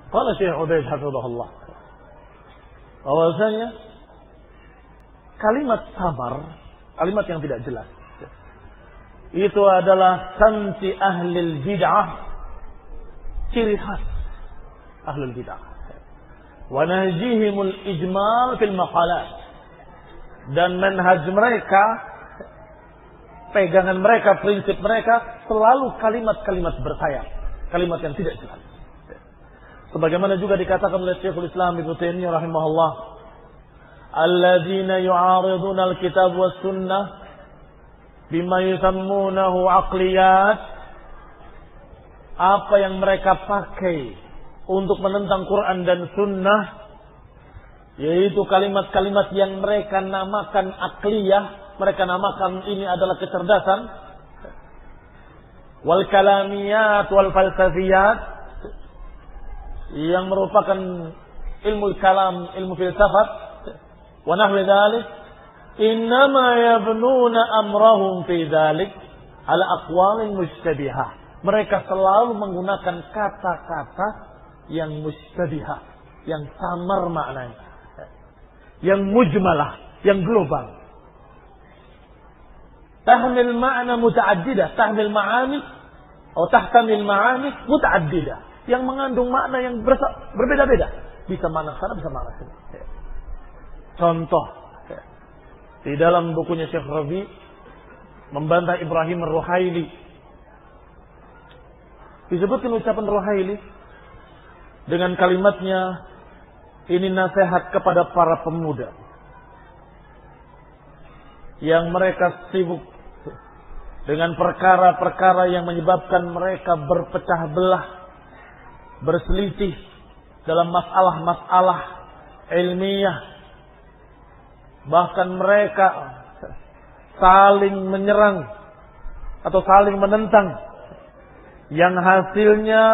Qala Syekh Ubaid hafizahullah, bahwasanya kalimat samar, kalimat yang tidak jelas, itu adalah samti ahlil bid'ah, ciri khas ahlul bid'ah. Wa nahjihimul ijmal fil maqalat, dan manhaj mereka, pegangan mereka, prinsip mereka selalu kalimat-kalimat bersayap, kalimat yang tidak jelas. Sebagaimana juga dikatakan oleh Syekhul Islam Ibnu Taimiyah rahimahullah, alladzina yu'ariduna al-kitab was sunnah bima yusammunahu aqliyat, apa yang mereka pakai untuk menentang Quran dan sunnah, yaitu kalimat-kalimat yang mereka namakan akliyah, mereka namakan ini adalah kecerdasan, wal kalamiyat wal falsafiyat, yang merupakan ilmu kalam, ilmu filsafat, wa nahwi dzalik, innama yabnuna amrahum fi dzalik ala aqwalin mushtabihah. Mereka selalu menggunakan kata-kata yang mushtabihah, yang samar maknanya, yang mujmalah, yang global. Tahmil ma'na muta'addidah, tahmil ma'ani atau tahtamil ma'ani muta'addidah, yang mengandung makna yang berbeda-beda. Bisa makna sana, bisa makna sini. Contoh, di dalam bukunya Syekh Rabi membantah Ibrahim Ar-Ruhaili, disebutkan ucapan Ruhaili dengan kalimatnya, ini nasihat kepada para pemuda yang mereka sibuk dengan perkara-perkara yang menyebabkan mereka berpecah belah, berselisih dalam masalah-masalah ilmiah, bahkan mereka saling menyerang atau saling menentang, yang hasilnya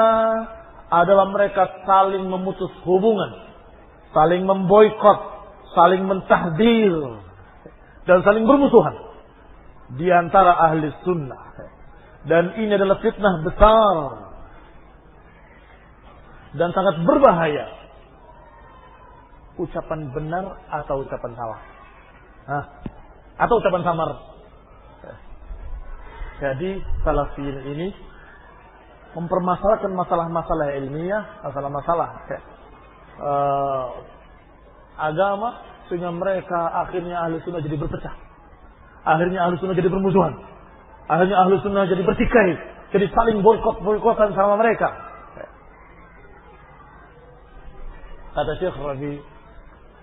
adalah mereka saling memutus hubungan, saling memboikot, saling mentahdir, dan saling bermusuhan di antara ahli sunnah. Dan ini adalah fitnah besar dan sangat berbahaya. Ucapan benar atau ucapan salah, atau ucapan samar. Jadi salafiyin ini mempermasalahkan masalah-masalah ilmiah, masalah-masalah agama, sehingga mereka akhirnya ahli sunnah jadi berpecah, akhirnya ahli sunnah jadi bermusuhan, akhirnya ahli sunnah jadi bertikai, jadi saling boikot-boikotan sama mereka. Kata Syekh Rabi,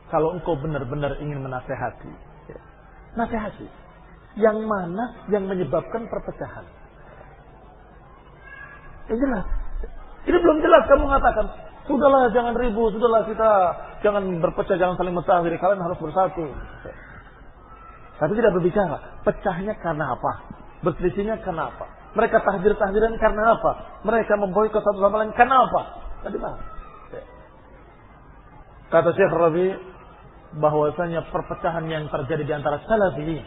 kalau engkau benar-benar ingin menasehati, nasehati. Yang mana yang menyebabkan perpecahan? Yang jelas. Ini belum jelas kamu mengatakan, sudahlah jangan ribut, sudahlah kita jangan berpecah, jangan saling mentahdir, kalian harus bersatu. Tapi tidak berbicara, pecahnya karena apa? Berselisihnya karena apa? Mereka tahdir-tahdiran karena apa? Mereka memboikot satu sama lain karena apa? Tadi mana? Kata Syekh Rabi, bahwasanya perpecahan yang terjadi di antara salafiyin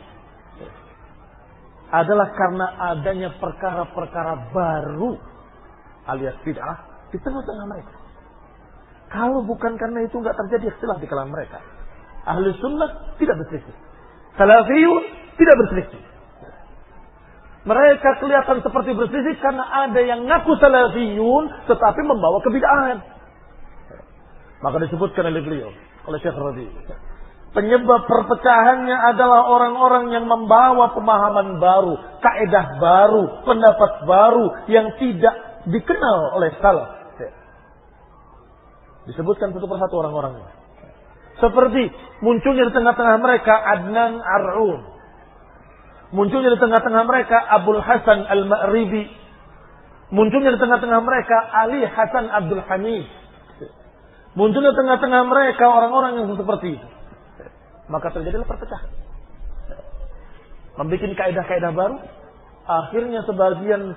adalah karena adanya perkara-perkara baru alias bid'ah di tengah-tengah mereka. Kalau bukan karena itu nggak terjadi ikhtilaf di kalangan mereka. Ahli sunnah tidak berselisih, salafiyun tidak berselisih. Mereka kelihatan seperti berselisih karena ada yang ngaku salafiyun tetapi membawa kebid'ahan. Maka disebutkan oleh beliau, oleh Syekh Rabi, penyebab perpecahannya adalah orang-orang yang membawa pemahaman baru, kaidah baru, pendapat baru yang tidak dikenal oleh salaf. Disebutkan satu persatu orang-orangnya. Seperti munculnya di tengah-tengah mereka Adnan Ar'un, munculnya di tengah-tengah mereka Abdul Hasan Al-Ma'ribi, munculnya di tengah-tengah mereka Ali Hasan Abdul Hamid, munculnya di tengah-tengah mereka orang-orang yang seperti itu. Maka terjadilah perpecahan. Membikin kaidah-kaidah baru. Akhirnya sebagian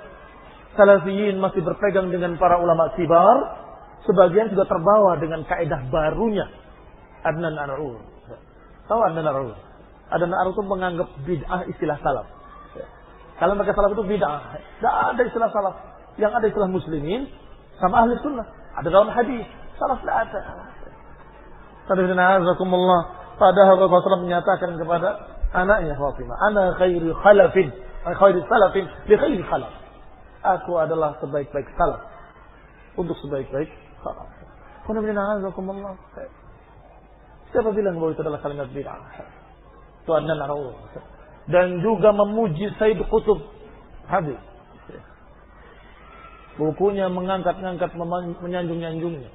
salafiyin masih berpegang dengan para ulama kibar, sebagian juga terbawa dengan kaidah barunya Adnan Ar'un. Tahu Adnan Ar'un? Adnan Ar'un itu menganggap bid'ah istilah salaf. Kalau mereka salaf itu bid'ah, tidak ada istilah salaf. Yang ada istilah muslimin sama ahli sunnah. Ada dalam hadis. Salaf tidak ada. Padahal Rasulullah menyatakan kepada anaknya Fatimah, ana khairu khalafin, khairu salafin li khairi khalaf. Aku adalah sebaik-baik salaf untuk sebaik-baik salaf. Siapa bilang bahwa itu adalah kalimat bid'ah? Itu Adnan Ar'un. Dan juga memuji Said Qutb hadis. Bukunya mengangkat-ngangkat, menyanjung-nyanjungnya.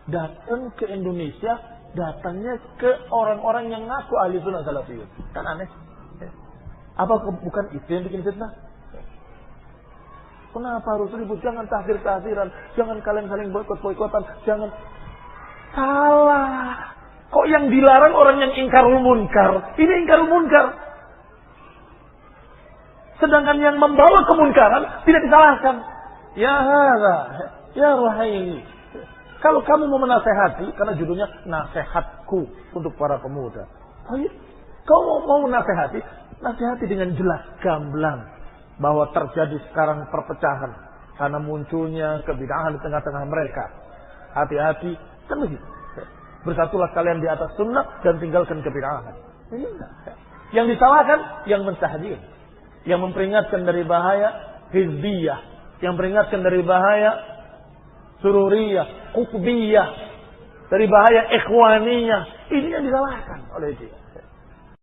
Datang ke Indonesia, datangnya ke orang-orang yang ngaku ahli sunnah salafiyun. Kan aneh. Apa bukan itu yang bikin fitnah? Kenapa harus ribut? Jangan tahdir-tahdiran. Jangan kalian saling boikot-boikotan. Jangan. Salah. Kok yang dilarang orang yang ingkarul munkar? Ini ingkarul munkar. Sedangkan yang membawa kemunkaran tidak disalahkan. Ya hadza, ya Ruhaili. Kalau kamu mau menasehati, karena judulnya nasihatku untuk para pemuda. Kau mau menasehati, nasihati dengan jelas, gamblang. Bahwa terjadi sekarang perpecahan. Karena munculnya kebid'ahan di tengah-tengah mereka. Hati-hati, kan begitu. Bersatulah kalian di atas sunnah dan tinggalkan kebid'ahan. Yang disalahkan, yang mentahdir. Yang memperingatkan dari bahaya hizbiyah. Yang memperingatkan dari bahaya sururiyah, qutbiyah. Dari bahaya ikhwaniyah. Ini yang disalahkan oleh dia.